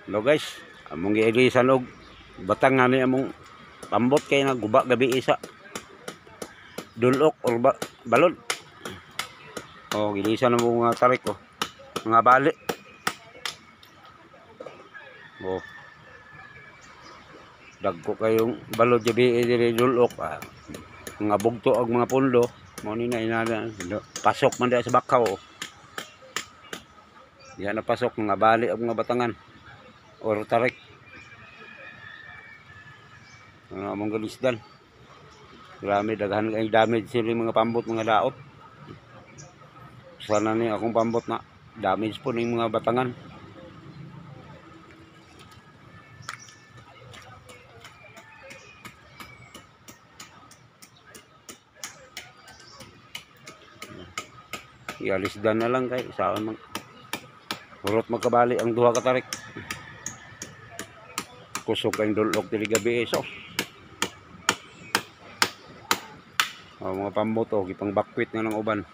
Hello guys, among giilisan og batang nga ni among pambot kay naguba gabi isa. Dulok or balod. Oh, giilisan na mga tarik oh. Mga bali. Oh. Dagko kayong balod gabi diri dulok. Mga bugto og mga pundo, mo ni na inana pasok man sa bakaw. Oh. Diyan na pasok mga bali og mga batangan. Or tarik among galisdan. Marami daghan kay damage sila mga pambot mga daot. Sana ni akong pambot na damage po ning mga batangan. Ialisdan na lang kay saan man urot magkabali ang duha ka tarik. Kusog kayong dulok dili gabi so. Mga pamboto gipang bakwit nga ng uban.